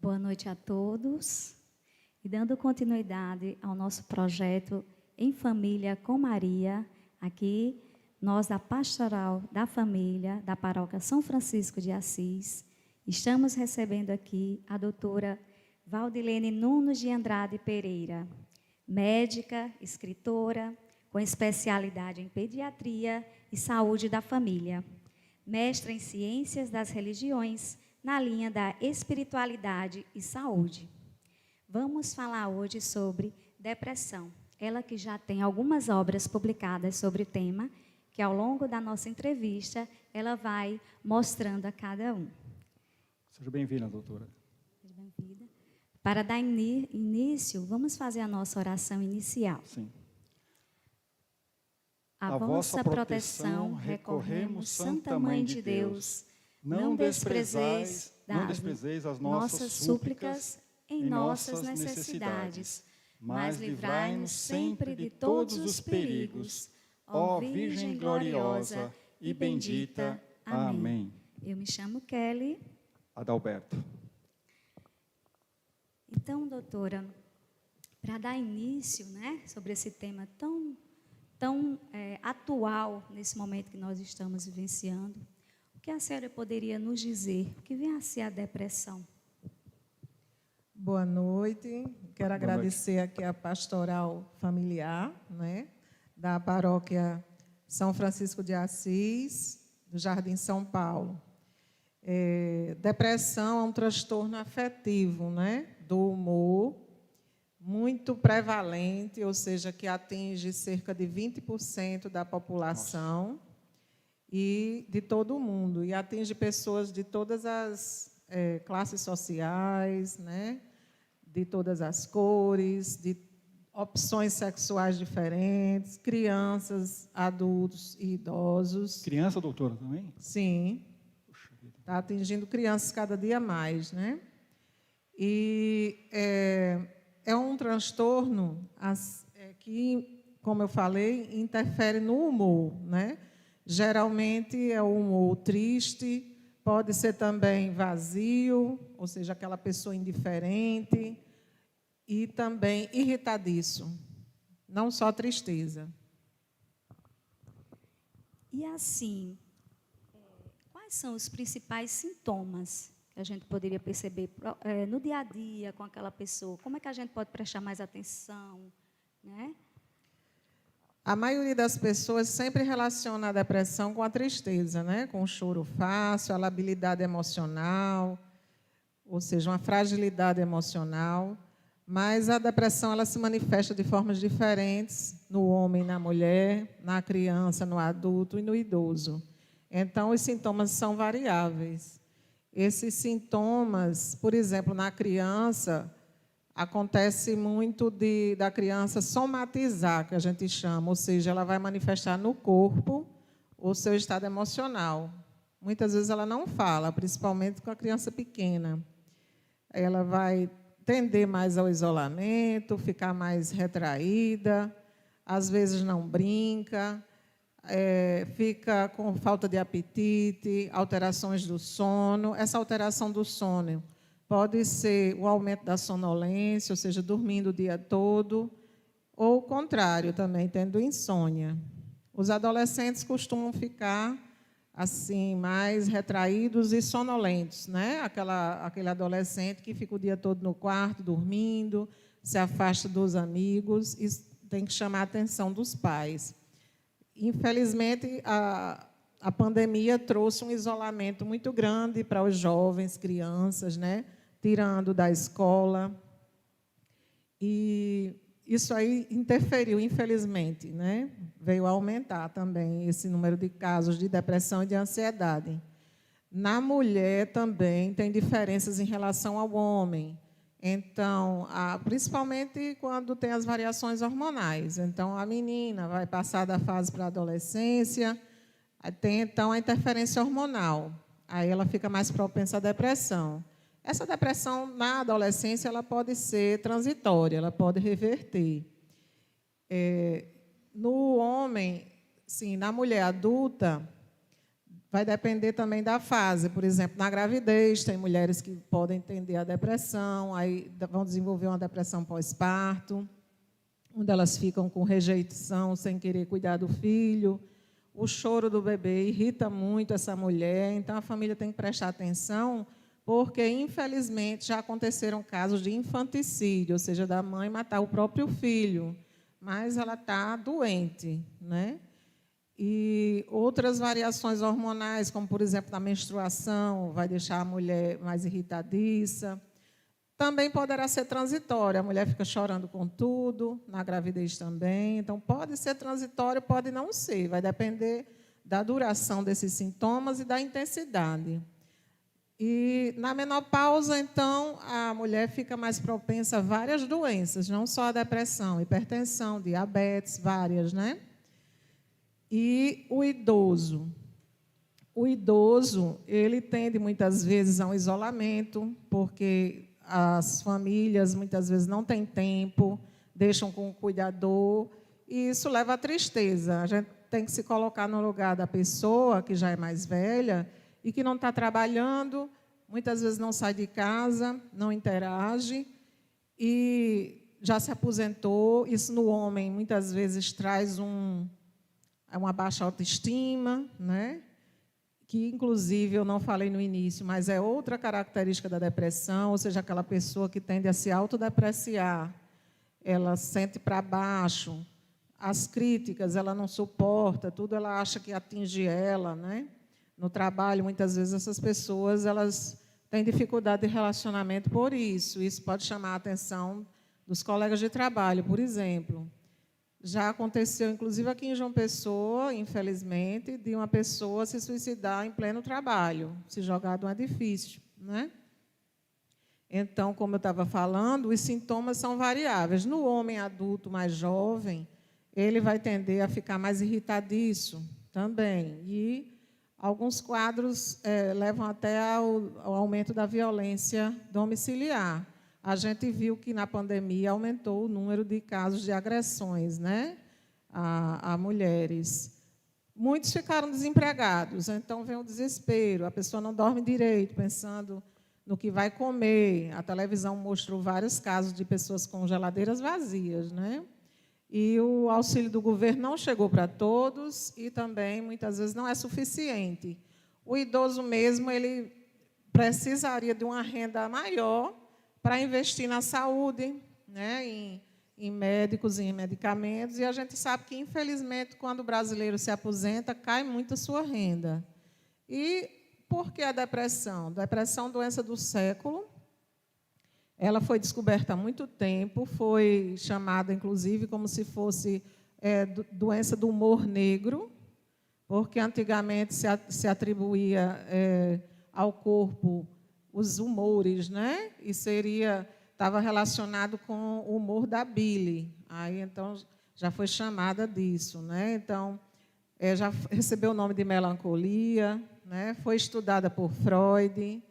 Boa noite a todos. E dando continuidade ao nosso projeto Em Família com Maria, aqui nós da Pastoral da Família da Paróquia São Francisco de Assis, estamos recebendo aqui a doutora Valdilene Nunes de Andrade Pereira, médica, escritora, com especialidade em pediatria e saúde da família, mestra em ciências das religiões, na linha da espiritualidade e saúde. Vamos falar hoje sobre depressão. Ela que já tem algumas obras publicadas sobre o tema, que ao longo da nossa entrevista, ela vai mostrando a cada um. Seja bem-vinda, doutora. Seja bem-vinda. Para dar início, vamos fazer a nossa oração inicial. Sim. A vossa proteção recorremos, Santa Mãe de Deus. Não desprezeis as nossas súplicas em nossas necessidades, mas livrai-nos sempre de todos os perigos. Ó Virgem gloriosa e bendita. Amém. Eu me chamo Kelly. Adalberto. Então, doutora, para dar início, sobre esse tema tão atual nesse momento que nós estamos vivenciando, o que a senhora poderia nos dizer? O que vem a ser a depressão? Boa noite. Quero agradecer aqui a Pastoral Familiar, da Paróquia São Francisco de Assis, do Jardim São Paulo. Depressão é um transtorno afetivo, do humor, muito prevalente, ou seja, que atinge cerca de 20% da população. Nossa. E de todo o mundo, e atinge pessoas de todas as classes sociais, de todas as cores, de opções sexuais diferentes, crianças, adultos e idosos. Criança, doutora, também? Sim. Está atingindo crianças cada dia mais, E é um transtorno que, como eu falei, interfere no humor, Geralmente é um humor triste, pode ser também vazio, ou seja, aquela pessoa indiferente, e também irritadiço, não só tristeza. E assim, quais são os principais sintomas que a gente poderia perceber no dia a dia com aquela pessoa? Como é que a gente pode prestar mais atenção, A maioria das pessoas sempre relaciona a depressão com a tristeza, com o choro fácil, a labilidade emocional, ou seja, uma fragilidade emocional. Mas a depressão ela se manifesta de formas diferentes no homem e na mulher, na criança, no adulto e no idoso. Então, os sintomas são variáveis. Esses sintomas, por exemplo, na criança, acontece muito da criança somatizar, que a gente chama, ou seja, ela vai manifestar no corpo o seu estado emocional. Muitas vezes ela não fala, principalmente com a criança pequena. Ela vai tender mais ao isolamento, ficar mais retraída, às vezes não brinca, fica com falta de apetite, alterações do sono. Essa alteração do sono pode ser o aumento da sonolência, ou seja, dormindo o dia todo, ou o contrário, também tendo insônia. Os adolescentes costumam ficar assim mais retraídos e sonolentos, aquele adolescente que fica o dia todo no quarto, dormindo, se afasta dos amigos, e tem que chamar a atenção dos pais. Infelizmente, a pandemia trouxe um isolamento muito grande para os jovens, crianças, tirando da escola. E isso aí interferiu, infelizmente, veio a aumentar também esse número de casos de depressão e de ansiedade. Na mulher também tem diferenças em relação ao homem. Então, principalmente quando tem as variações hormonais. Então, a menina vai passar da fase para a adolescência, tem, então, a interferência hormonal. Aí ela fica mais propensa à depressão. Essa depressão, na adolescência, ela pode ser transitória, ela pode reverter. No homem, sim, na mulher adulta, vai depender também da fase. Por exemplo, na gravidez, tem mulheres que podem tender a depressão, aí vão desenvolver uma depressão pós-parto, onde elas ficam com rejeição, sem querer cuidar do filho. O choro do bebê irrita muito essa mulher, então a família tem que prestar atenção, porque, infelizmente, já aconteceram casos de infanticídio, ou seja, da mãe matar o próprio filho, mas ela está doente, né? E outras variações hormonais, como, por exemplo, na menstruação, vai deixar a mulher mais irritadiça. Também poderá ser transitória, a mulher fica chorando com tudo, na gravidez também. Então, pode ser transitório, pode não ser, vai depender da duração desses sintomas e da intensidade. E na menopausa, então, a mulher fica mais propensa a várias doenças, não só a depressão, hipertensão, diabetes, várias, né? E o idoso. O idoso, ele tende muitas vezes a um isolamento, porque as famílias muitas vezes não têm tempo, deixam com o cuidador, e isso leva à tristeza. A gente tem que se colocar no lugar da pessoa que já é mais velha e que não está trabalhando, muitas vezes não sai de casa, não interage, e já se aposentou. Isso no homem muitas vezes traz uma baixa autoestima, né? Que, inclusive, eu não falei no início, mas é outra característica da depressão, ou seja, aquela pessoa que tende a se autodepreciar, ela sente para baixo, as críticas ela não suporta, tudo ela acha que atinge ela, né? No trabalho, muitas vezes, essas pessoas elas têm dificuldade de relacionamento por isso. Isso pode chamar a atenção dos colegas de trabalho, por exemplo. Já aconteceu, inclusive, aqui em João Pessoa, infelizmente, de uma pessoa se suicidar em pleno trabalho, se jogar de um edifício, né? Então, como eu estava falando, os sintomas são variáveis. No homem adulto mais jovem, ele vai tender a ficar mais irritadiço também. E alguns quadros levam até ao aumento da violência domiciliar. A gente viu que, na pandemia, aumentou o número de casos de agressões, né, a mulheres. Muitos ficaram desempregados, então vem o desespero, a pessoa não dorme direito, pensando no que vai comer. A televisão mostrou vários casos de pessoas com geladeiras vazias, né? E o auxílio do governo não chegou para todos e também, muitas vezes, não é suficiente. O idoso mesmo, ele precisaria de uma renda maior para investir na saúde, né, em médicos e em medicamentos, e a gente sabe que, infelizmente, quando o brasileiro se aposenta, cai muito a sua renda. E por que a depressão? Depressão, doença do século. Ela foi descoberta há muito tempo, foi chamada, inclusive, como se fosse doença do humor negro, porque antigamente se atribuía ao corpo os humores, né? E estava relacionado com o humor da bile. Aí, então, já foi chamada disso, né? Então, já recebeu o nome de melancolia, né? Foi estudada por Freud,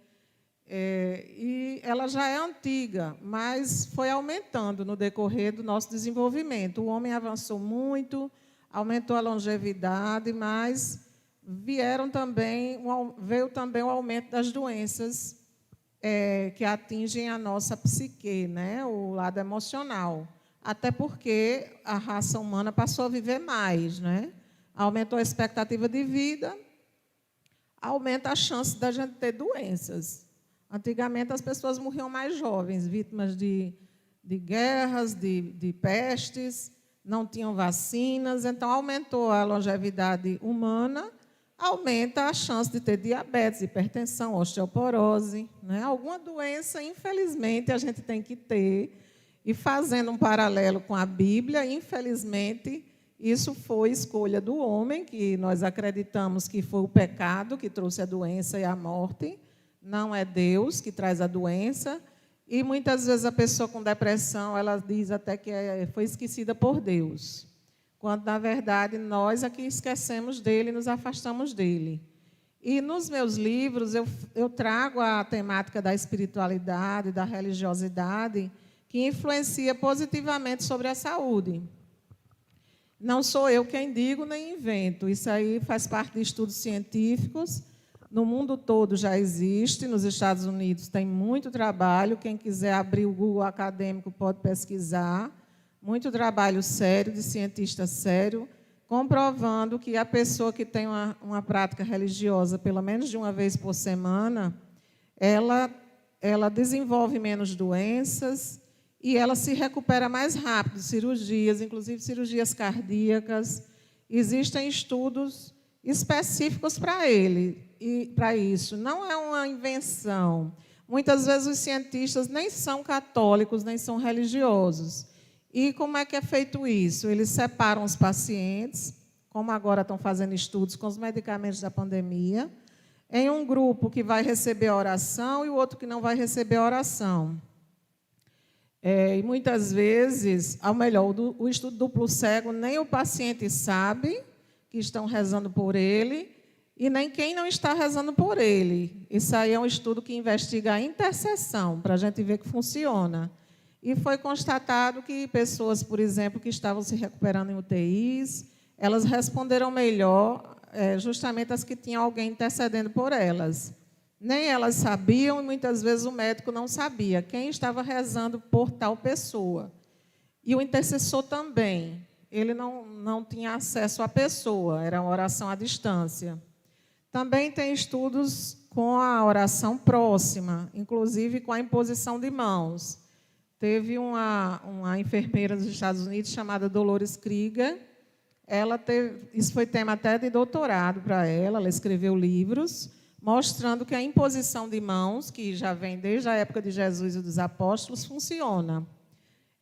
e ela já é antiga, mas foi aumentando no decorrer do nosso desenvolvimento. O homem avançou muito, aumentou a longevidade, mas veio também o aumento das doenças que atingem a nossa psique, né? O lado emocional. Até porque a raça humana passou a viver mais, né? Aumentou a expectativa de vida, aumenta a chance da gente ter doenças. Antigamente, as pessoas morriam mais jovens, vítimas de guerras, de pestes, não tinham vacinas, então aumentou a longevidade humana, aumenta a chance de ter diabetes, hipertensão, osteoporose, né? Alguma doença, infelizmente, a gente tem que ter. E fazendo um paralelo com a Bíblia, infelizmente, isso foi escolha do homem, que nós acreditamos que foi o pecado que trouxe a doença e a morte. Não é Deus que traz a doença. E muitas vezes a pessoa com depressão, ela diz até que foi esquecida por Deus, quando, na verdade, nós aqui esquecemos dele e nos afastamos dele. E nos meus livros eu trago a temática da espiritualidade, da religiosidade, que influencia positivamente sobre a saúde. Não sou eu quem digo nem invento. Isso aí faz parte de estudos científicos. No mundo todo já existe. Nos Estados Unidos tem muito trabalho. Quem quiser abrir o Google acadêmico pode pesquisar. Muito trabalho sério, de cientista sério, comprovando que a pessoa que tem uma prática religiosa pelo menos de uma vez por semana, ela desenvolve menos doenças e ela se recupera mais rápido, cirurgias, inclusive cirurgias cardíacas. Existem estudos específicos para ele e para isso. Não é uma invenção. Muitas vezes os cientistas nem são católicos, nem são religiosos. E como é que é feito isso? Eles separam os pacientes, como agora estão fazendo estudos com os medicamentos da pandemia, em um grupo que vai receber a oração e o outro que não vai receber a oração. E muitas vezes, ao melhor, o estudo duplo cego, nem o paciente sabe que estão rezando por ele e nem quem não está rezando por ele. Isso aí é um estudo que investiga a intercessão, para a gente ver que funciona. E foi constatado que pessoas, por exemplo, que estavam se recuperando em UTIs, elas responderam melhor, justamente as que tinham alguém intercedendo por elas. Nem elas sabiam e muitas vezes o médico não sabia quem estava rezando por tal pessoa. E o intercessor também, ele não tinha acesso à pessoa, era uma oração à distância. Também tem estudos com a oração próxima, inclusive com a imposição de mãos. Teve uma enfermeira dos Estados Unidos chamada Dolores Krieger. Isso foi tema até de doutorado para ela. Ela escreveu livros mostrando que a imposição de mãos, que já vem desde a época de Jesus e dos apóstolos, funciona.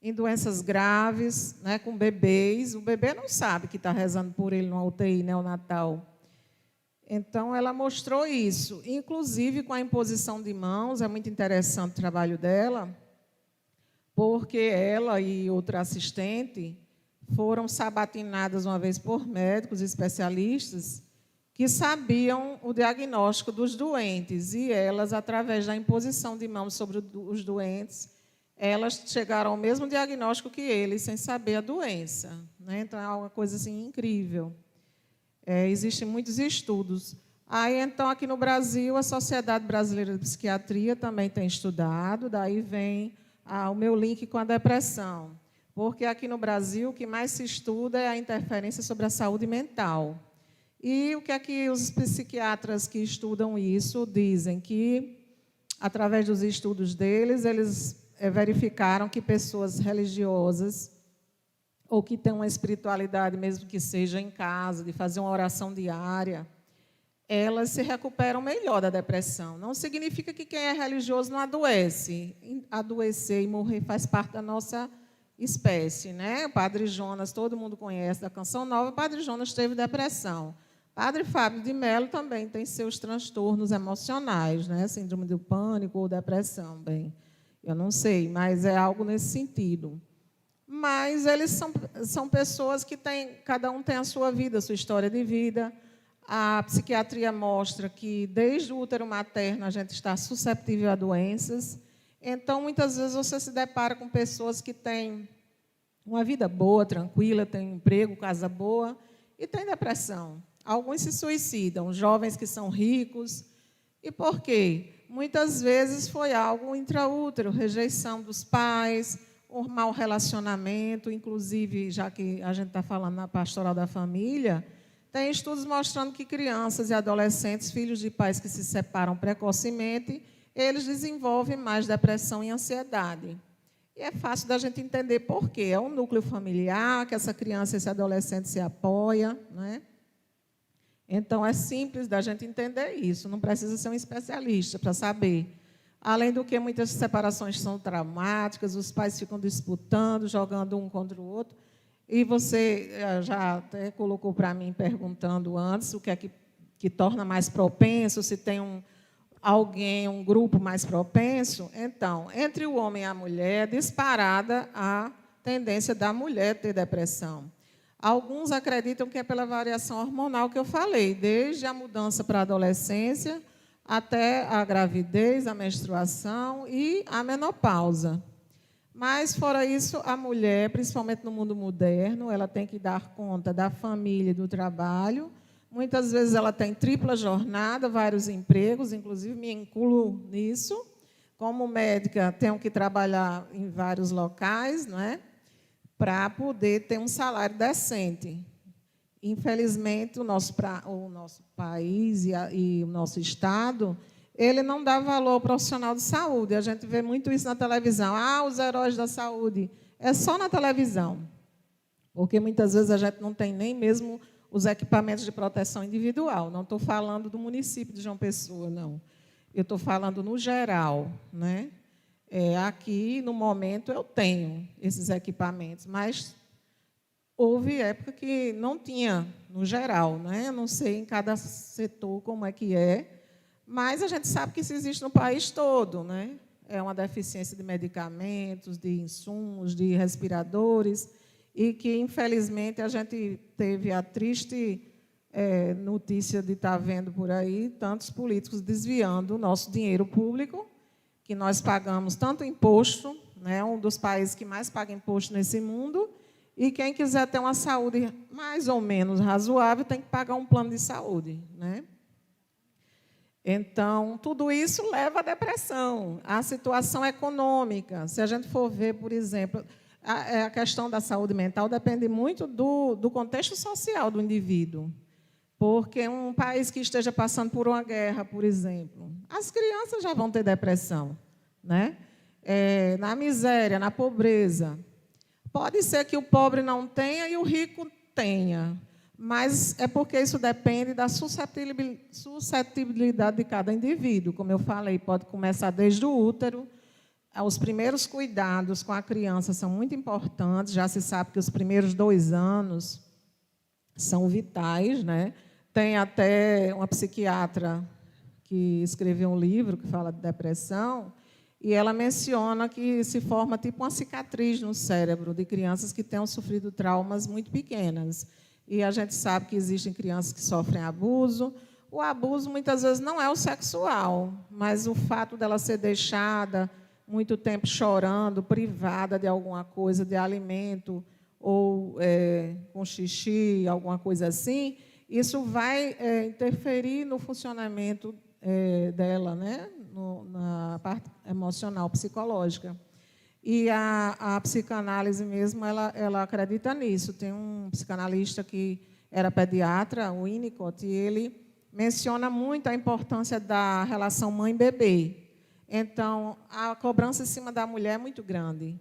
Em doenças graves, né, com bebês, o bebê não sabe que está rezando por ele numa UTI neonatal. Então, ela mostrou isso. Inclusive, com a imposição de mãos, é muito interessante o trabalho dela, porque ela e outra assistente foram sabatinadas uma vez por médicos especialistas que sabiam o diagnóstico dos doentes. E elas, através da imposição de mãos sobre os doentes, elas chegaram ao mesmo diagnóstico que eles, sem saber a doença. Né? Então, é uma coisa assim, incrível. Existem muitos estudos. Aí, então, aqui no Brasil, a Sociedade Brasileira de Psiquiatria também tem estudado, daí vem o meu link com a depressão. Porque aqui no Brasil, o que mais se estuda é a interferência sobre a saúde mental. E o que é que os psiquiatras que estudam isso dizem? Que, através dos estudos deles, eles verificaram que pessoas religiosas, ou que têm uma espiritualidade, mesmo que seja em casa, de fazer uma oração diária, elas se recuperam melhor da depressão. Não significa que quem é religioso não adoece. Adoecer e morrer faz parte da nossa espécie, né? O Padre Jonas, todo mundo conhece da Canção Nova, o Padre Jonas teve depressão. Padre Fábio de Mello também tem seus transtornos emocionais, né? Síndrome do pânico ou depressão, bem, eu não sei, mas é algo nesse sentido. Mas eles são pessoas que cada um tem a sua vida, a sua história de vida. A psiquiatria mostra que, desde o útero materno, a gente está susceptível a doenças. Então, muitas vezes, você se depara com pessoas que têm uma vida boa, tranquila, têm emprego, casa boa, e têm depressão. Alguns se suicidam, jovens que são ricos. E por quê? Muitas vezes foi algo intraútero, rejeição dos pais, um mau relacionamento, inclusive, já que a gente está falando na pastoral da família, tem estudos mostrando que crianças e adolescentes, filhos de pais que se separam precocemente, eles desenvolvem mais depressão e ansiedade. E é fácil da gente entender por quê. É um núcleo familiar, que essa criança e esse adolescente se apoia, né? Então, é simples da gente entender isso, não precisa ser um especialista para saber. Além do que, muitas separações são traumáticas, os pais ficam disputando, jogando um contra o outro. E você já até colocou para mim, perguntando antes, o que é que torna mais propenso, se tem um grupo mais propenso. Então, entre o homem e a mulher, disparada a tendência da mulher ter depressão. Alguns acreditam que é pela variação hormonal que eu falei, desde a mudança para a adolescência até a gravidez, a menstruação e a menopausa. Mas, fora isso, a mulher, principalmente no mundo moderno, ela tem que dar conta da família e do trabalho. Muitas vezes ela tem tripla jornada, vários empregos, inclusive me incluo nisso. Como médica, tenho que trabalhar em vários locais, não é? Para poder ter um salário decente. Infelizmente, o nosso país e o nosso Estado, ele não dá valor ao profissional de saúde. A gente vê muito isso na televisão. Ah, os heróis da saúde. É só na televisão. Porque muitas vezes a gente não tem nem mesmo os equipamentos de proteção individual. Não estou falando do município de João Pessoa, não. Eu estou falando no geral, né? Aqui, no momento, eu tenho esses equipamentos, mas houve época que não tinha, no geral, né? Não sei em cada setor como é que é, mas a gente sabe que isso existe no país todo, né? É uma deficiência de medicamentos, de insumos, de respiradores, e que, infelizmente, a gente teve a triste notícia de estar vendo por aí tantos políticos desviando o nosso dinheiro público, que nós pagamos tanto imposto, né? Um dos países que mais paga imposto nesse mundo, e quem quiser ter uma saúde mais ou menos razoável tem que pagar um plano de saúde, né? Então, tudo isso leva à depressão, à situação econômica. Se a gente for ver, por exemplo, a questão da saúde mental depende muito do contexto social do indivíduo. Porque um país que esteja passando por uma guerra, por exemplo, as crianças já vão ter depressão, né? Na miséria, na pobreza. Pode ser que o pobre não tenha e o rico tenha, mas é porque isso depende da suscetibilidade de cada indivíduo. Como eu falei, pode começar desde o útero. Os primeiros cuidados com a criança são muito importantes. Já se sabe que os primeiros 2 anos são vitais, né? Tem até uma psiquiatra que escreveu um livro que fala de depressão, e ela menciona que se forma tipo uma cicatriz no cérebro de crianças que tenham sofrido traumas muito pequenas. E a gente sabe que existem crianças que sofrem abuso. O abuso, muitas vezes, não é o sexual, mas o fato dela ser deixada muito tempo chorando, privada de alguma coisa, de alimento, ou com xixi, alguma coisa assim, isso vai interferir no funcionamento dela, né? Na parte emocional, psicológica. E a psicanálise mesmo, ela acredita nisso. Tem um psicanalista que era pediatra, o Winnicott, e ele menciona muito a importância da relação mãe-bebê. Então, a cobrança em cima da mulher é muito grande.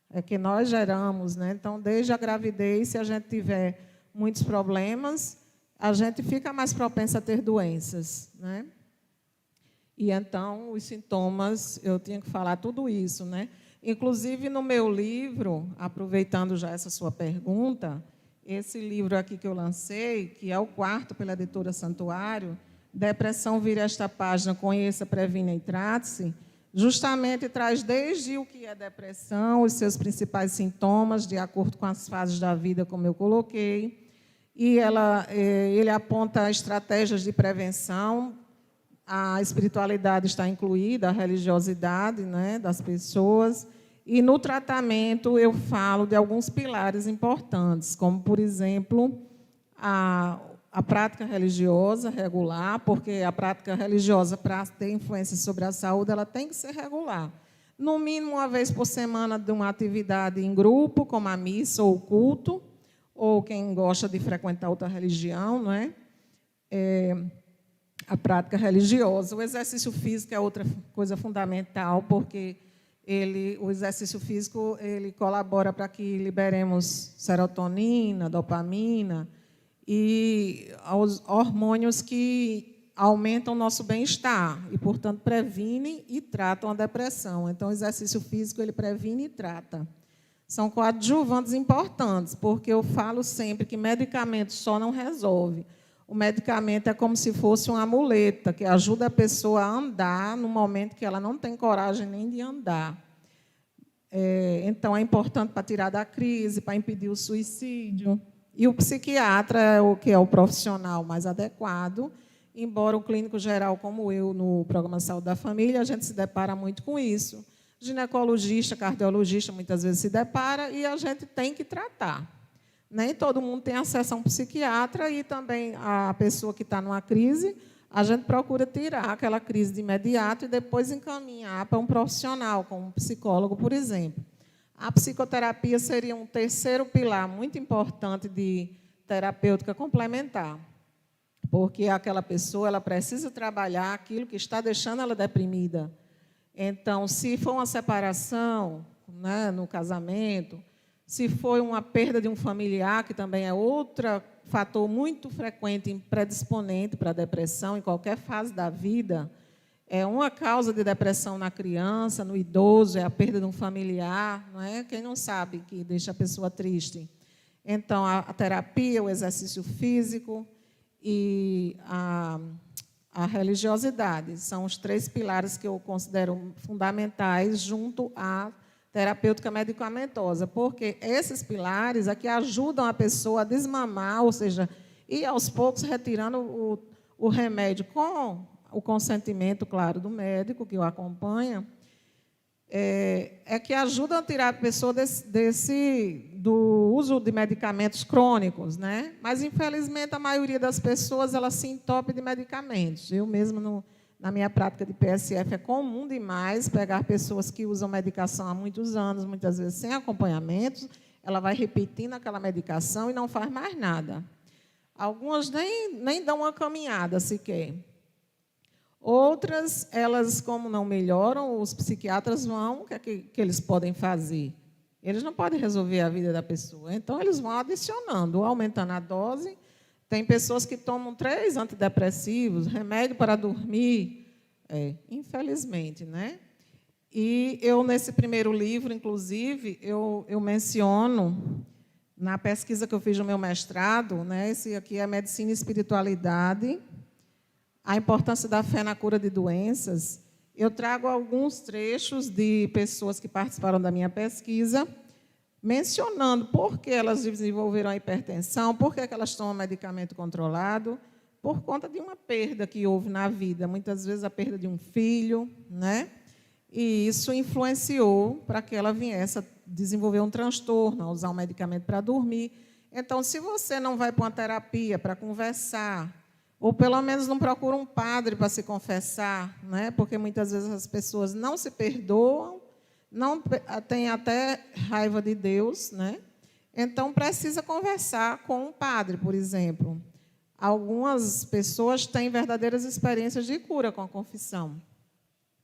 É que nós geramos, né? Então, desde a gravidez, se a gente tiver muitos problemas, a gente fica mais propensa a ter doenças, né? E, então, os sintomas, eu tinha que falar tudo isso, né? Inclusive, no meu livro, aproveitando já essa sua pergunta, esse livro aqui que eu lancei, que é o 4º pela editora Santuário, Depressão, vire esta página, conheça, previna e trate-se, justamente traz desde o que é depressão, os seus principais sintomas, de acordo com as fases da vida, como eu coloquei, e ele aponta estratégias de prevenção. A espiritualidade está incluída, a religiosidade, né, das pessoas. E, no tratamento, eu falo de alguns pilares importantes, como, por exemplo, a prática religiosa regular, porque a prática religiosa, para ter influência sobre a saúde, ela tem que ser regular. No mínimo, uma vez por semana, de uma atividade em grupo, como a missa ou o culto, ou quem gosta de frequentar outra religião, não é? A prática religiosa. O exercício físico é outra coisa fundamental, porque o exercício físico ele colabora para que liberemos serotonina, dopamina e os hormônios que aumentam o nosso bem-estar e, portanto, previnem e tratam a depressão. Então, o exercício físico ele previne e trata. São coadjuvantes importantes, porque eu falo sempre que medicamento só não resolve. O medicamento é como se fosse uma muleta, que ajuda a pessoa a andar no momento que ela não tem coragem nem de andar. Então, é importante para tirar da crise, para impedir o suicídio. E o psiquiatra é o que é o profissional mais adequado, embora o clínico geral, como eu, no Programa Saúde da Família, a gente se depara muito com isso. ginecologista, cardiologista, muitas vezes se depara e a gente tem que tratar. Nem todo mundo tem acesso a um psiquiatra e também a pessoa que está numa crise, a gente procura tirar aquela crise de imediato e depois encaminhar para um profissional, como um psicólogo, por exemplo. A psicoterapia seria um terceiro pilar muito importante de terapêutica complementar, porque aquela pessoa ela precisa trabalhar aquilo que está deixando ela deprimida. Então, se for uma separação, né, no casamento, se foi uma perda de um familiar, que também é outro fator muito frequente e predisponente para a depressão em qualquer fase da vida, é uma causa de depressão na criança, no idoso, é a perda de um familiar, não é? Quem não sabe que deixa a pessoa triste. Então, a terapia, o exercício físico e a religiosidade são os 3 pilares que eu considero fundamentais junto à terapêutica medicamentosa, porque esses pilares aqui ajudam a pessoa a desmamar, ou seja, ir aos poucos retirando o remédio com o consentimento, claro, do médico que o acompanha, que ajuda a tirar a pessoa do uso de medicamentos crônicos, né? Mas, infelizmente, a maioria das pessoas ela se entope de medicamentos. Eu mesmo, na minha prática de PSF, é comum demais pegar pessoas que usam medicação há muitos anos, muitas vezes sem acompanhamento, ela vai repetindo aquela medicação e não faz mais nada. Algumas nem dão uma caminhada sequer. Outras, elas, como não melhoram, os psiquiatras vão, o que eles podem fazer? Eles não podem resolver a vida da pessoa. Então, eles vão adicionando, aumentando a dose. Tem pessoas que tomam 3 antidepressivos, remédio para dormir, infelizmente, né? E eu, nesse primeiro livro, inclusive, eu menciono, na pesquisa que eu fiz no meu mestrado, né, esse aqui é Medicina e Espiritualidade, a importância da fé na cura de doenças. Eu trago alguns trechos de pessoas que participaram da minha pesquisa, mencionando por que elas desenvolveram a hipertensão, por que elas tomam medicamento controlado, por conta de uma perda que houve na vida, muitas vezes a perda de um filho, né? E isso influenciou para que ela viesse a desenvolver um transtorno, a usar um medicamento para dormir. Então, se você não vai para uma terapia para conversar, ou pelo menos não procura um padre para se confessar, né? Porque muitas vezes as pessoas não se perdoam, não têm até raiva de Deus, né? Então, precisa conversar com um padre, por exemplo. Algumas pessoas têm verdadeiras experiências de cura com a confissão,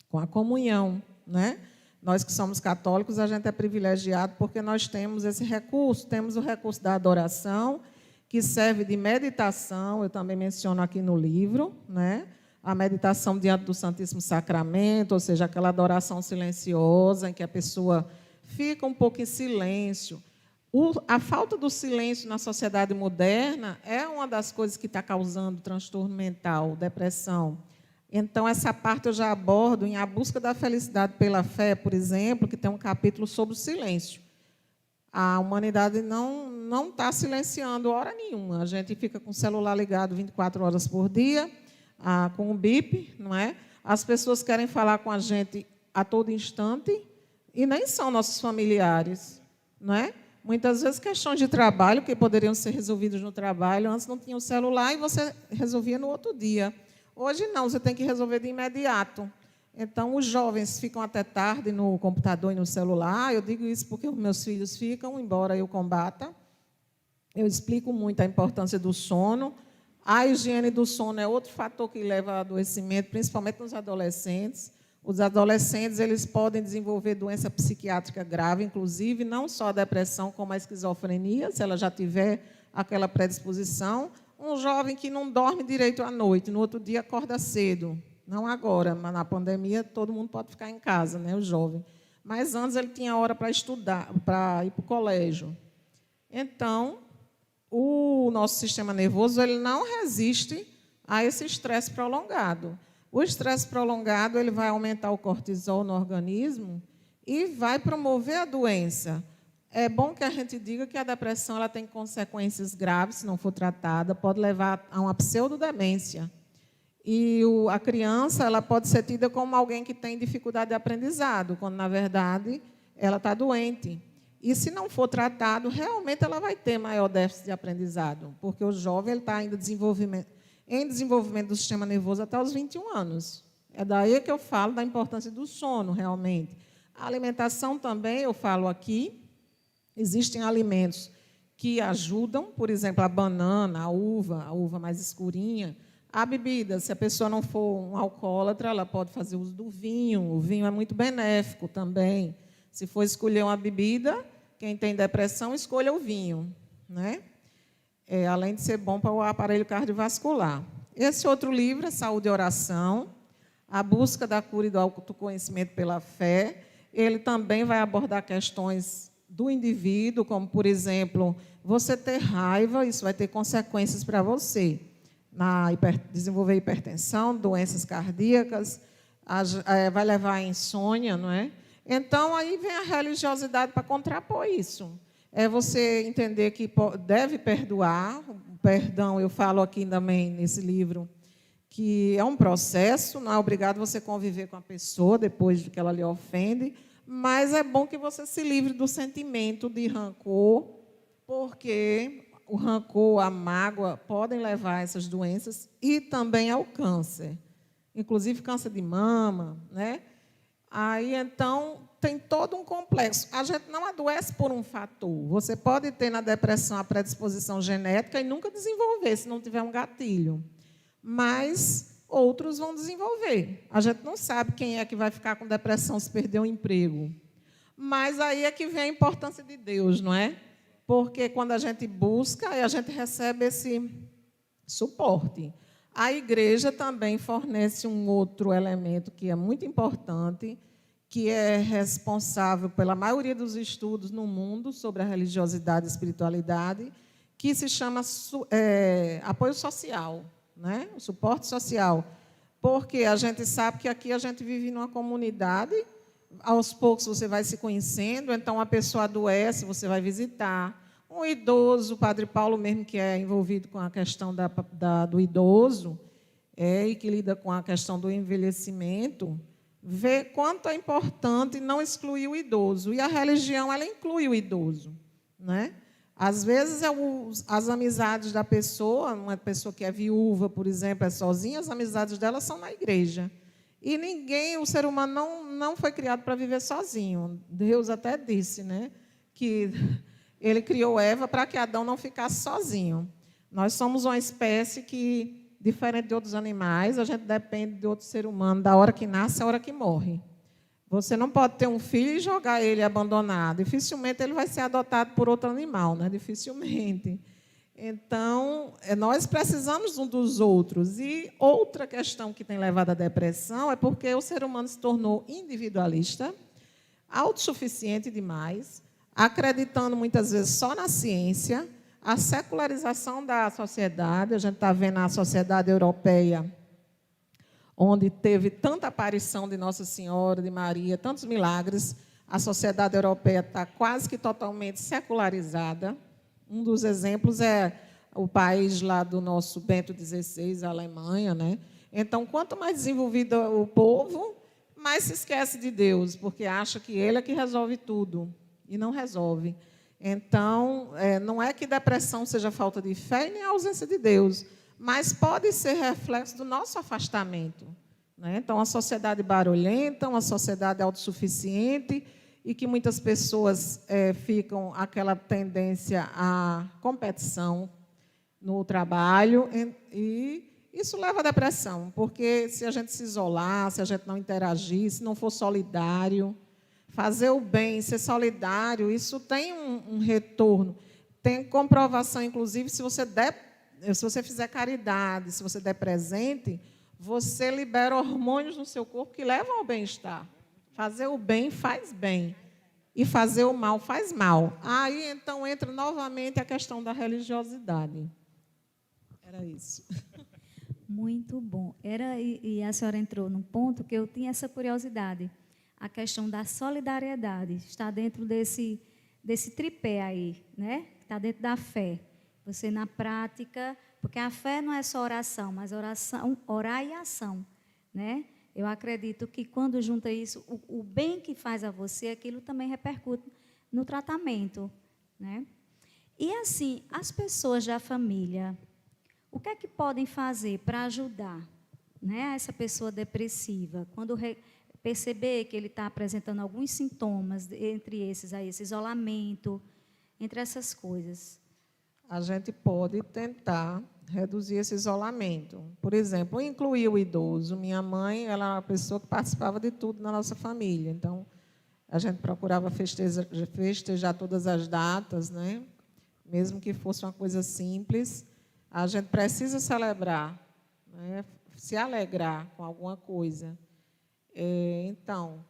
com a comunhão, né? Nós que somos católicos, a gente é privilegiado porque nós temos esse recurso, temos o recurso da adoração, que serve de meditação, eu também menciono aqui no livro, né? A meditação diante do Santíssimo Sacramento, ou seja, aquela adoração silenciosa, em que a pessoa fica um pouco em silêncio. A falta do silêncio na sociedade moderna é uma das coisas que está causando transtorno mental, depressão. Então, essa parte eu já abordo em A Busca da Felicidade pela Fé, por exemplo, que tem um capítulo sobre o silêncio. A humanidade não está silenciando hora nenhuma. A gente fica com o celular ligado 24 horas por dia, com o bip, não é? As pessoas querem falar com a gente a todo instante e nem são nossos familiares, não é? Muitas vezes questões de trabalho que poderiam ser resolvidas no trabalho, antes não tinha o celular e você resolvia no outro dia. Hoje não, você tem que resolver de imediato. Então, os jovens ficam até tarde no computador e no celular. Eu digo isso porque os meus filhos ficam, embora eu combata. Eu explico muito a importância do sono. A higiene do sono é outro fator que leva ao adoecimento, principalmente nos adolescentes. Os adolescentes eles podem desenvolver doença psiquiátrica grave, inclusive, não só a depressão, como a esquizofrenia, se ela já tiver aquela predisposição. Um jovem que não dorme direito à noite, no outro dia acorda cedo. Não agora, mas na pandemia todo mundo pode ficar em casa, né, o jovem. Mas antes ele tinha hora para estudar, para ir para o colégio. Então, o nosso sistema nervoso ele não resiste a esse estresse prolongado. O estresse prolongado ele vai aumentar o cortisol no organismo e vai promover a doença. É bom que a gente diga que a depressão ela tem consequências graves se não for tratada, pode levar a uma pseudodemência. E a criança ela pode ser tida como alguém que tem dificuldade de aprendizado, quando, na verdade, ela está doente. E, se não for tratado, realmente ela vai ter maior déficit de aprendizado, porque o jovem está ainda em desenvolvimento do sistema nervoso até os 21 anos. É daí que eu falo da importância do sono, realmente. A alimentação também, eu falo aqui, existem alimentos que ajudam, por exemplo, a banana, a uva mais escurinha. A bebida, se a pessoa não for um alcoólatra, ela pode fazer uso do vinho. O vinho é muito benéfico também. Se for escolher uma bebida, quem tem depressão, escolha o vinho, né? Além de ser bom para o aparelho cardiovascular. Esse outro livro é Saúde e Oração, a busca da cura e do autoconhecimento pela fé. Ele também vai abordar questões do indivíduo, como, por exemplo, você ter raiva, isso vai ter consequências para você. Desenvolver hipertensão, doenças cardíacas, vai levar à insônia, não é? Então, aí vem a religiosidade para contrapor isso. É você entender que deve perdoar. O perdão, eu falo aqui também nesse livro, que é um processo, não é obrigado você conviver com a pessoa depois de que ela lhe ofende, mas é bom que você se livre do sentimento de rancor, porque o rancor, a mágoa, podem levar a essas doenças e também ao câncer, inclusive câncer de mama, né? Aí, então, tem todo um complexo. A gente não adoece por um fator. Você pode ter na depressão a predisposição genética e nunca desenvolver, se não tiver um gatilho. Mas outros vão desenvolver. A gente não sabe quem é que vai ficar com depressão se perder o emprego. Mas aí é que vem a importância de Deus, não é? Porque quando a gente busca, a gente recebe esse suporte. A igreja também fornece um outro elemento que é muito importante, que é responsável pela maioria dos estudos no mundo sobre a religiosidade e espiritualidade, que se chama apoio social, né? O suporte social. Porque a gente sabe que aqui a gente vive numa comunidade, aos poucos você vai se conhecendo, então a pessoa adoece, você vai visitar. Um idoso, o Padre Paulo mesmo, que é envolvido com a questão do idoso, e que lida com a questão do envelhecimento, vê quanto é importante não excluir o idoso. E a religião, ela inclui o idoso, né? Às vezes, as amizades da pessoa, uma pessoa que é viúva, por exemplo, é sozinha, as amizades dela são na igreja. E o ser humano não foi criado para viver sozinho. Deus até disse, né, que ele criou Eva para que Adão não ficasse sozinho. Nós somos uma espécie que, diferente de outros animais, a gente depende de outro ser humano, da hora que nasce à hora que morre. Você não pode ter um filho e jogar ele abandonado. Dificilmente ele vai ser adotado por outro animal, né? Dificilmente. Então, nós precisamos um dos outros. E outra questão que tem levado à depressão é porque o ser humano se tornou individualista, autossuficiente demais, acreditando muitas vezes só na ciência, a secularização da sociedade. A gente está vendo a sociedade europeia, onde teve tanta aparição de Nossa Senhora, de Maria, tantos milagres. A sociedade europeia está quase que totalmente secularizada. Um dos exemplos é o país lá do nosso Bento XVI, a Alemanha, né? Então, quanto mais desenvolvido o povo, mais se esquece de Deus, porque acha que Ele é que resolve tudo, e não resolve. Então, não é que depressão seja falta de fé nem a ausência de Deus, mas pode ser reflexo do nosso afastamento, né? Então, uma sociedade barulhenta, uma sociedade autossuficiente, e que muitas pessoas ficam aquela tendência à competição no trabalho, e isso leva à depressão, porque se a gente se isolar, se a gente não interagir, se não for solidário, fazer o bem, ser solidário, isso tem um retorno. Tem comprovação, inclusive, se você fizer caridade, se você der presente, você libera hormônios no seu corpo que levam ao bem-estar. Fazer o bem faz bem, e fazer o mal faz mal. Aí, então, entra novamente a questão da religiosidade. Era isso. Muito bom. E a senhora entrou num ponto que eu tinha essa curiosidade. A questão da solidariedade está dentro desse tripé aí, né? Está dentro da fé. Você, na prática, Porque a fé não é só oração, mas oração, orar e ação, né? Eu acredito que quando junta isso, o bem que faz a você, aquilo também repercute no tratamento, né? E assim, as pessoas da família, o que é que podem fazer para ajudar, né, essa pessoa depressiva? Quando perceber que ele está apresentando alguns sintomas, entre esses aí, esse isolamento, entre essas coisas. A gente pode tentar reduzir esse isolamento. Por exemplo, incluir o idoso. Minha mãe, ela é uma pessoa que participava de tudo na nossa família. Então, a gente procurava festejar todas as datas, né? Mesmo que fosse uma coisa simples. A gente precisa celebrar, né? Se alegrar com alguma coisa. Então,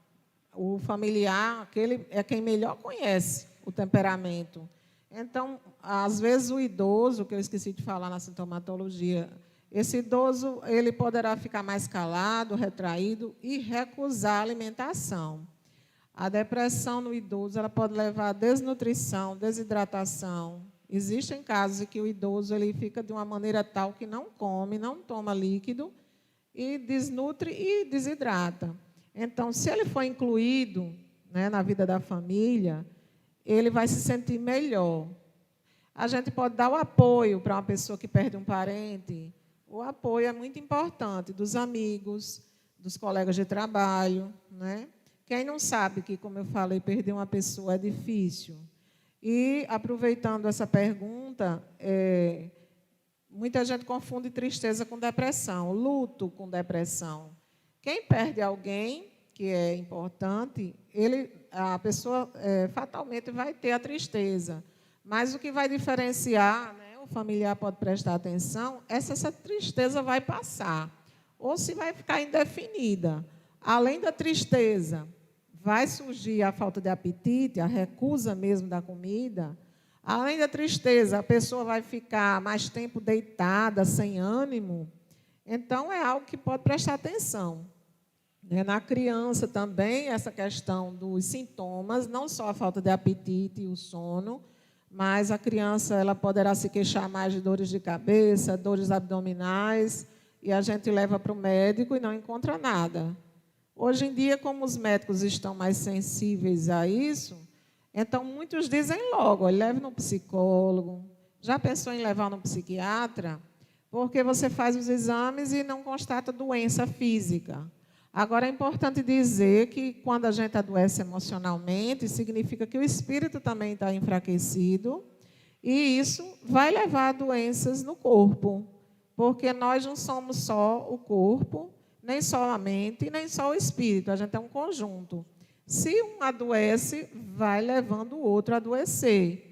o familiar, aquele é quem melhor conhece o temperamento. Então, às vezes, o idoso, que eu esqueci de falar na sintomatologia, esse idoso ele poderá ficar mais calado, retraído e recusar a alimentação. A depressão no idoso ela pode levar a desnutrição, desidratação. Existem casos em que o idoso ele fica de uma maneira tal que não come, não toma líquido, e desnutre e desidrata. Então, se ele for incluído, né, na vida da família, ele vai se sentir melhor. A gente pode dar o apoio para uma pessoa que perde um parente. O apoio é muito importante, dos amigos, dos colegas de trabalho, né? Quem não sabe que, como eu falei, perder uma pessoa é difícil. E, aproveitando essa pergunta, muita gente confunde tristeza com depressão, luto com depressão. Quem perde alguém, que é importante, a pessoa fatalmente vai ter a tristeza. Mas o que vai diferenciar, né, o familiar pode prestar atenção, é se essa tristeza vai passar, ou se vai ficar indefinida. Além da tristeza, vai surgir a falta de apetite, a recusa mesmo da comida. Além da tristeza, a pessoa vai ficar mais tempo deitada, sem ânimo. Então, é algo que pode prestar atenção. Na criança também, essa questão dos sintomas, não só a falta de apetite e o sono, mas a criança ela poderá se queixar mais de dores de cabeça, dores abdominais, e a gente leva para o médico e não encontra nada. Hoje em dia, como os médicos estão mais sensíveis a isso, então muitos dizem logo, leve no psicólogo. Já pensou em levar no psiquiatra? Porque você faz os exames e não constata doença física. Agora, é importante dizer que, quando a gente adoece emocionalmente, significa que o espírito também está enfraquecido, e isso vai levar a doenças no corpo, porque nós não somos só o corpo, nem só a mente, nem só o espírito, a gente é um conjunto. Se um adoece, vai levando o outro a adoecer.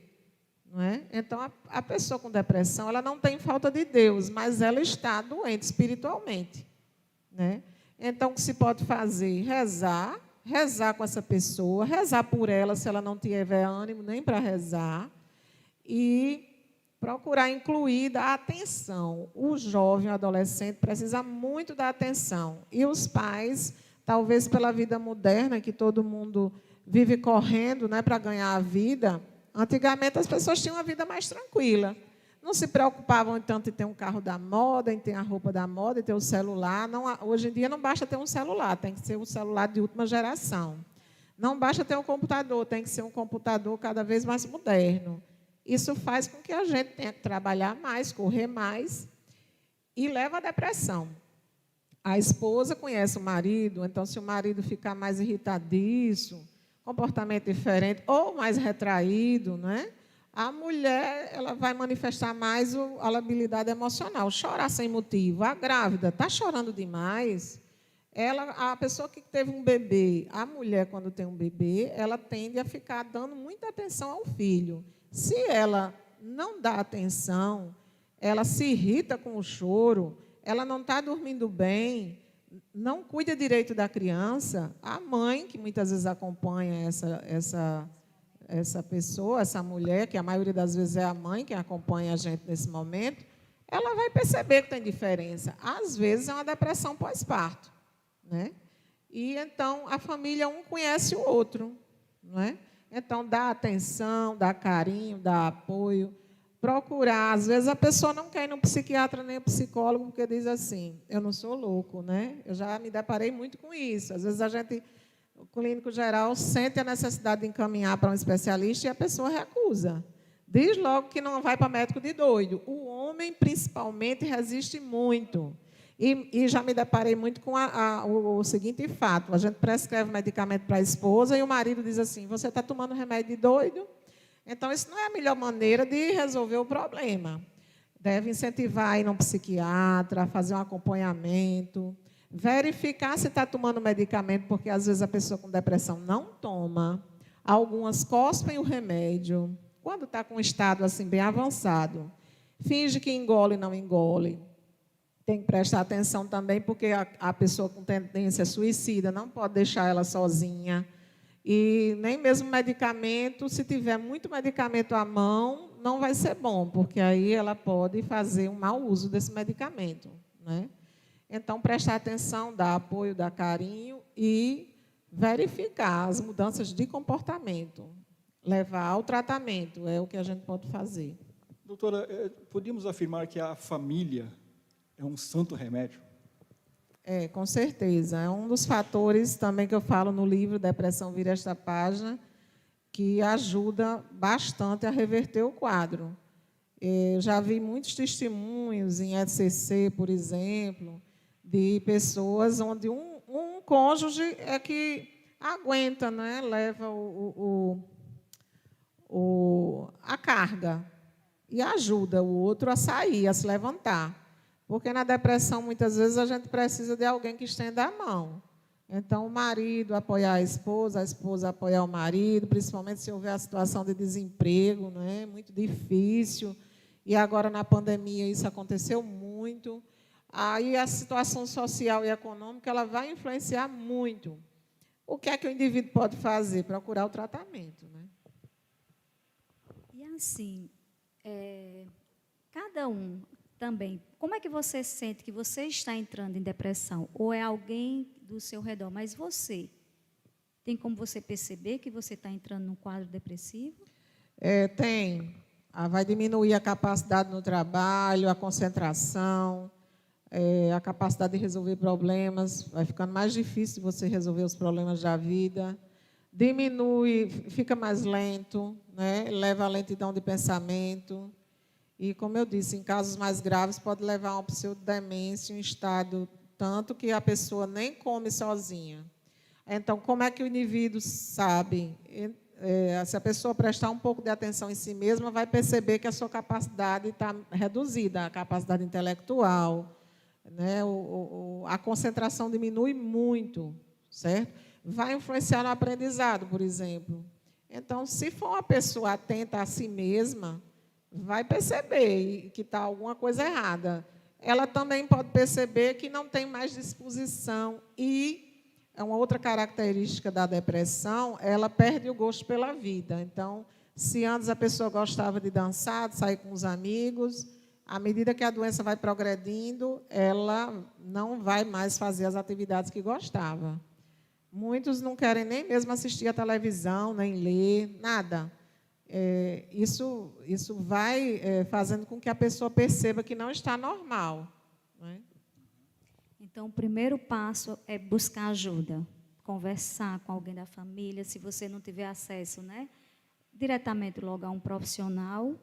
Não é? Então, a pessoa com depressão, ela não tem falta de Deus, mas ela está doente espiritualmente, né? Então, o que se pode fazer? Rezar com essa pessoa, rezar por ela, se ela não tiver ânimo nem para rezar, e procurar incluir, dar atenção. O jovem, o adolescente, precisa muito da atenção. E os pais, talvez pela vida moderna, que todo mundo vive correndo, né, para ganhar a vida, antigamente as pessoas tinham uma vida mais tranquila. Não se preocupavam tanto em ter um carro da moda, em ter a roupa da moda, em ter o celular. Não, hoje em dia não basta ter um celular, tem que ser um celular de última geração. Não basta ter um computador, tem que ser um computador cada vez mais moderno. Isso faz com que a gente tenha que trabalhar mais, correr mais, e leva à depressão. A esposa conhece o marido, então se o marido ficar mais irritadiço, comportamento diferente, ou mais retraído, né? A mulher ela vai manifestar mais a labilidade emocional, chorar sem motivo. A grávida está chorando demais. A pessoa que teve um bebê, a mulher, quando tem um bebê, ela tende a ficar dando muita atenção ao filho. Se ela não dá atenção, ela se irrita com o choro, ela não está dormindo bem, não cuida direito da criança, a mãe, que muitas vezes acompanha essa pessoa, essa mulher, que a maioria das vezes é a mãe que acompanha a gente nesse momento, ela vai perceber que tem diferença. Às vezes é uma depressão pós-parto, né? E então a família um conhece o outro, não é? Então dá atenção, dá carinho, dá apoio. procurar. Às vezes a pessoa não quer ir no psiquiatra nem no psicólogo, porque diz assim, eu não sou louco, né? Eu já me deparei muito com isso. Às vezes o clínico geral sente a necessidade de encaminhar para um especialista e a pessoa recusa. Diz logo que não vai para médico de doido. O homem, principalmente, resiste muito. E já me deparei muito com o seguinte fato. A gente prescreve medicamento para a esposa e o marido diz assim, você está tomando remédio de doido? Então, isso não é a melhor maneira de resolver o problema. Deve incentivar a ir no psiquiatra, fazer um acompanhamento, verificar se está tomando medicamento, porque, às vezes, a pessoa com depressão não toma. Algumas cospem o remédio. Quando está com um estado assim, bem avançado, finge que engole e não engole. Tem que prestar atenção também, porque a pessoa com tendência suicida não pode deixar ela sozinha. E nem mesmo medicamento, se tiver muito medicamento à mão, não vai ser bom, porque aí ela pode fazer um mau uso desse medicamento, né? Então, prestar atenção, dar apoio, dar carinho e verificar as mudanças de comportamento. Levar ao tratamento, é o que a gente pode fazer. Doutora, podíamos afirmar que a família é um santo remédio? Com certeza. É um dos fatores também que eu falo no livro Depressão Vira Esta Página, que ajuda bastante a reverter o quadro. Eu já vi muitos testemunhos em ECC, por exemplo, de pessoas onde um cônjuge é que aguenta, né? Leva a carga e ajuda o outro a sair, a se levantar. Porque na depressão, muitas vezes, a gente precisa de alguém que estenda a mão. Então, o marido apoiar a esposa apoiar o marido, principalmente se houver a situação de desemprego, não é? Muito difícil. E agora, na pandemia, isso aconteceu muito. Aí, a situação social e econômica ela vai influenciar muito. O que é que o indivíduo pode fazer? Procurar o tratamento, né? E assim, cada um também, como é que você sente que você está entrando em depressão? Ou é alguém do seu redor? Mas você, tem como você perceber que você está entrando num quadro depressivo? Tem. Vai diminuir a capacidade no trabalho, a concentração, a capacidade de resolver problemas. Vai ficando mais difícil você resolver os problemas da vida. Diminui, fica mais lento, né? Leva à lentidão de pensamento. E, como eu disse, em casos mais graves, pode levar a uma pseudodemência, um estado tanto que a pessoa nem come sozinha. Então, como é que o indivíduo sabe? Se a pessoa prestar um pouco de atenção em si mesma, vai perceber que a sua capacidade está reduzida, a capacidade intelectual, né? A concentração diminui muito, certo? Vai influenciar no aprendizado, por exemplo. Então, se for uma pessoa atenta a si mesma, vai perceber que está alguma coisa errada. Ela também pode perceber que não tem mais disposição e é uma outra característica da depressão, ela perde o gosto pela vida. Então, se antes a pessoa gostava de dançar, de sair com os amigos, à medida que a doença vai progredindo, ela não vai mais fazer as atividades que gostava. Muitos não querem nem mesmo assistir a televisão, nem ler, nada. Isso vai fazendo com que a pessoa perceba que não está normal, né? Então, o primeiro passo é buscar ajuda, conversar com alguém da família, se você não tiver acesso, né, diretamente logo a um profissional,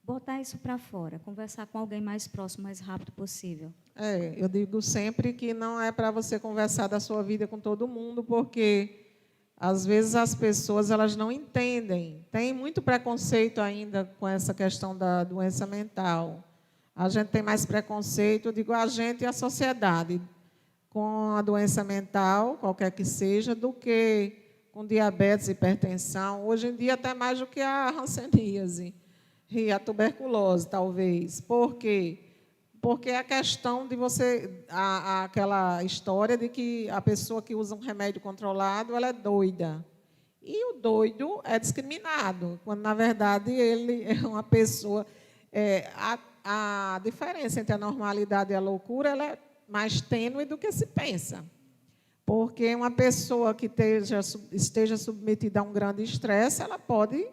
botar isso para fora, conversar com alguém mais próximo, o mais rápido possível. Eu digo sempre que não é para você conversar da sua vida com todo mundo, porque às vezes as pessoas elas não entendem. Tem muito preconceito ainda com essa questão da doença mental. A gente tem mais preconceito, eu digo a gente e a sociedade, com a doença mental, qualquer que seja, do que com diabetes, hipertensão. Hoje em dia, até mais do que a hanseníase e a tuberculose, talvez. Por quê? Porque é a questão de você, aquela história de que a pessoa que usa um remédio controlado, ela é doida. E o doido é discriminado, quando, na verdade, ele é uma pessoa... A diferença entre a normalidade e a loucura ela é mais tênue do que se pensa. Porque uma pessoa que esteja submetida a um grande estresse, ela pode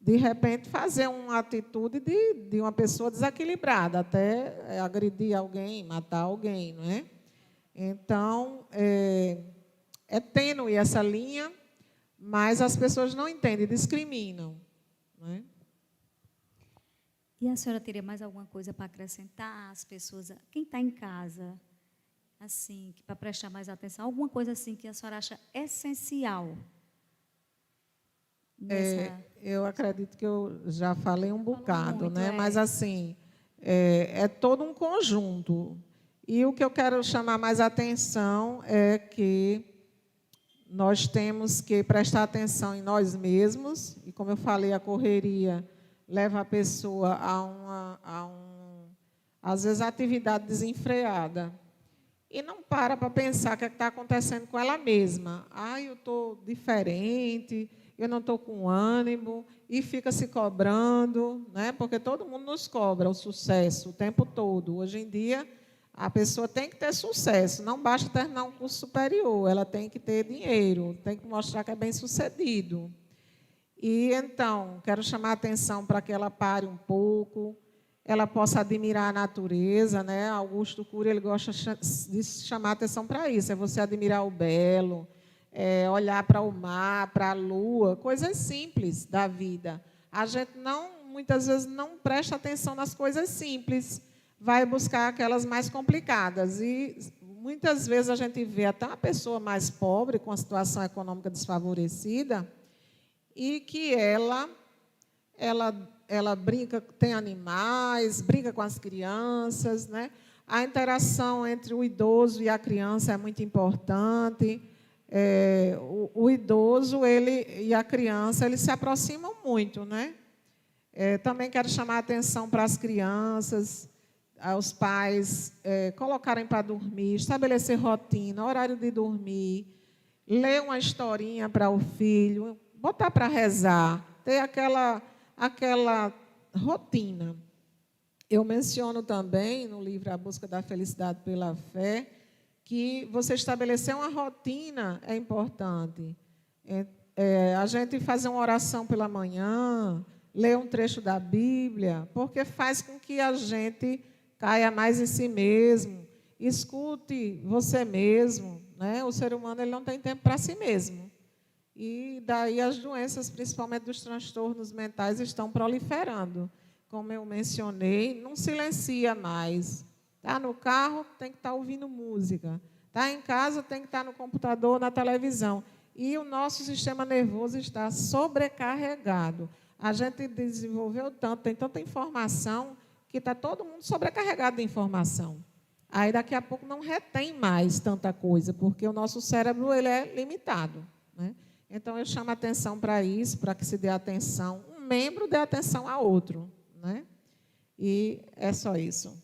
de repente, fazer uma atitude de uma pessoa desequilibrada, até agredir alguém, matar alguém, não é? Então, é tênue essa linha, mas as pessoas não entendem, discriminam, não é? E a senhora teria mais alguma coisa para acrescentar às pessoas, quem está em casa, assim, para prestar mais atenção, alguma coisa assim que a senhora acha essencial? Eu acredito que eu já falei um bocado, muito, né? Mas, assim, é todo um conjunto. E o que eu quero chamar mais atenção é que nós temos que prestar atenção em nós mesmos, e, como eu falei, a correria leva a pessoa às vezes, a atividade desenfreada. E não para pensar o que está acontecendo com ela mesma. Eu estou diferente, eu não estou com ânimo, e fica se cobrando, né? Porque todo mundo nos cobra o sucesso o tempo todo. Hoje em dia, a pessoa tem que ter sucesso, não basta terminar um curso superior, ela tem que ter dinheiro, tem que mostrar que é bem-sucedido. E, então, quero chamar a atenção para que ela pare um pouco, ela possa admirar a natureza, né? Augusto Cury, ele gosta de chamar a atenção para isso, é você admirar o belo, olhar para o mar, para a lua, coisas simples da vida. A gente muitas vezes não presta atenção nas coisas simples, vai buscar aquelas mais complicadas. E muitas vezes a gente vê até uma pessoa mais pobre, com a situação econômica desfavorecida, e que ela brinca, tem animais, brinca com as crianças, né? A interação entre o idoso e a criança é muito importante. O idoso e a criança, eles se aproximam muito, né? Também quero chamar a atenção para as crianças, aos pais colocarem para dormir, estabelecer rotina, horário de dormir, ler uma historinha para o filho, botar para rezar, ter aquela rotina. Eu menciono também, no livro A Busca da Felicidade pela Fé, que você estabelecer uma rotina é importante. A gente fazer uma oração pela manhã, ler um trecho da Bíblia, porque faz com que a gente caia mais em si mesmo, escute você mesmo, né? O ser humano ele não tem tempo para si mesmo. E daí as doenças, principalmente dos transtornos mentais, estão proliferando. Como eu mencionei, não silencia mais. Está no carro, tem que estar ouvindo música. Está em casa, tem que estar no computador, na televisão. E o nosso sistema nervoso está sobrecarregado. A gente desenvolveu tanto, tem tanta informação, que está todo mundo sobrecarregado de informação. Aí, daqui a pouco, não retém mais tanta coisa, porque o nosso cérebro ele é limitado, né? Então, eu chamo a atenção para isso, para que se dê atenção, um membro dê atenção a outro, né? E é só isso.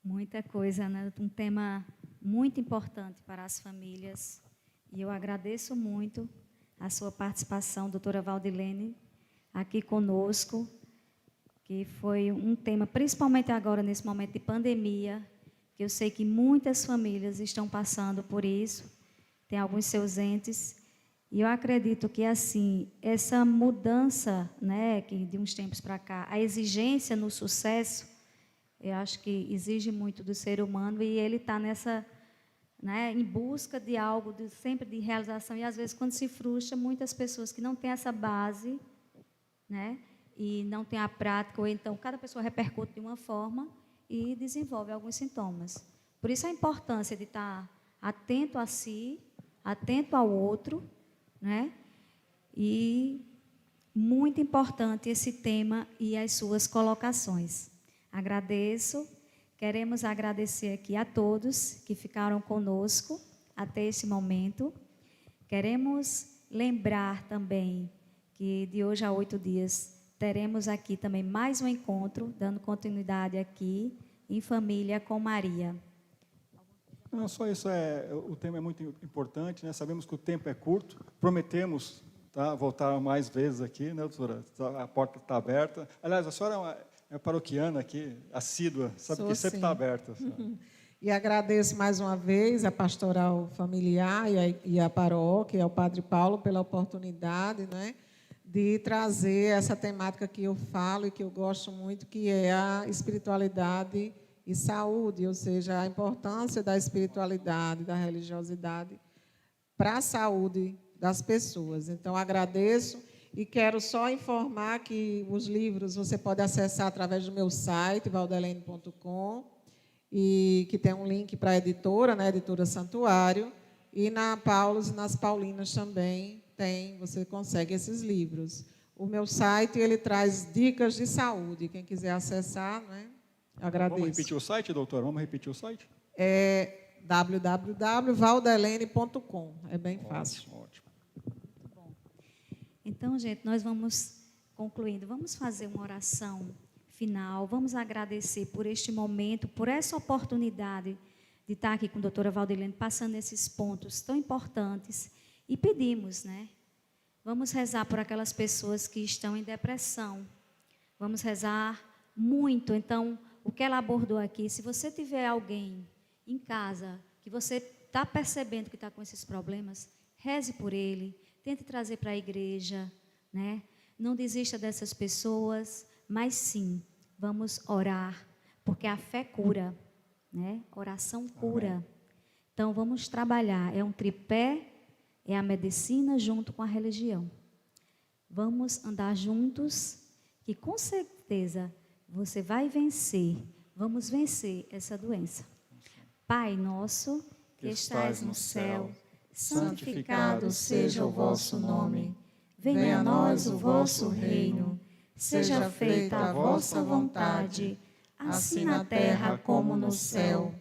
Muita coisa, né? Um tema muito importante para as famílias. E eu agradeço muito a sua participação, doutora Valdilene, aqui conosco, que foi um tema, principalmente agora, nesse momento de pandemia, que eu sei que muitas famílias estão passando por isso, tem alguns seus entes, e eu acredito que, assim, essa mudança, né, que de uns tempos para cá, a exigência no sucesso, eu acho que exige muito do ser humano, e ele está nessa, né, em busca de algo, sempre de realização, e às vezes, quando se frustra, muitas pessoas que não têm essa base, né, e não têm a prática, ou então cada pessoa repercute de uma forma e desenvolve alguns sintomas. Por isso a importância de estar atento a si, atento ao outro, né? E muito importante esse tema e as suas colocações. Agradeço, queremos agradecer aqui a todos que ficaram conosco até esse momento. Queremos lembrar também que de hoje a 8 dias teremos aqui também mais um encontro, dando continuidade aqui em família com Maria. Não, só isso, o tema é muito importante, né? Sabemos que o tempo é curto, prometemos voltar mais vezes aqui, né, doutora? A porta está aberta. Aliás, a senhora é paroquiana aqui, assídua, sabe que sempre está aberta. E agradeço mais uma vez a Pastoral Familiar e a paróquia, ao Padre Paulo, pela oportunidade, né, de trazer essa temática que eu falo e que eu gosto muito, que é a espiritualidade e saúde, ou seja, a importância da espiritualidade, da religiosidade para a saúde das pessoas. Então, agradeço e quero só informar que os livros você pode acessar através do meu site, valdelene.com, e que tem um link para a editora, né, Editora Santuário, e na Paulos e nas Paulinas também tem, você consegue esses livros. O meu site, ele traz dicas de saúde, quem quiser acessar, né, agradeço. Vamos repetir o site, doutora? Vamos repetir o site? É www.valdelene.com, é bem fácil. Ótimo. Muito bom. Então, gente, nós vamos concluindo, vamos fazer uma oração final, vamos agradecer por este momento, por essa oportunidade de estar aqui com a doutora Valdelene, passando esses pontos tão importantes, e pedimos, né? Vamos rezar por aquelas pessoas que estão em depressão, vamos rezar muito. Então, o que ela abordou aqui, se você tiver alguém em casa que você está percebendo que está com esses problemas, reze por ele, tente trazer para a igreja, né? Não desista dessas pessoas, mas sim, vamos orar, porque a fé cura, né? Oração cura. Amém. Então, vamos trabalhar, é um tripé, é a medicina junto com a religião. Vamos andar juntos, que com certeza você vai vencer, vamos vencer essa doença. Pai nosso, que estais no céu, santificado seja o vosso nome. Venha a nós o vosso reino. Seja feita a vossa vontade, assim na terra como no céu.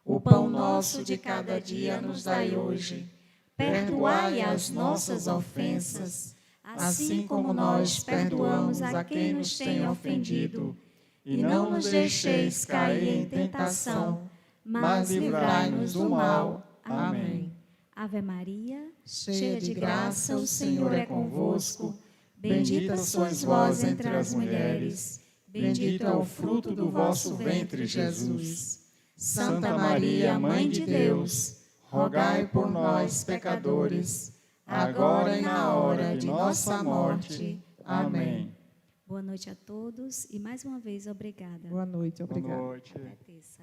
O pão nosso de cada dia nos dai hoje. Perdoai as nossas ofensas, assim como nós perdoamos a quem nos tem ofendido. E não nos deixeis cair em tentação, mas livrai-nos do mal. Amém. Ave Maria, cheia de graça, o Senhor é convosco. Bendita sois vós entre as mulheres, bendito é o fruto do vosso ventre, Jesus. Santa Maria, Mãe de Deus, rogai por nós, pecadores, agora e na hora de nossa morte. Amém. Boa noite a todos e mais uma vez obrigada. Boa noite, obrigada. Boa noite. Até terça.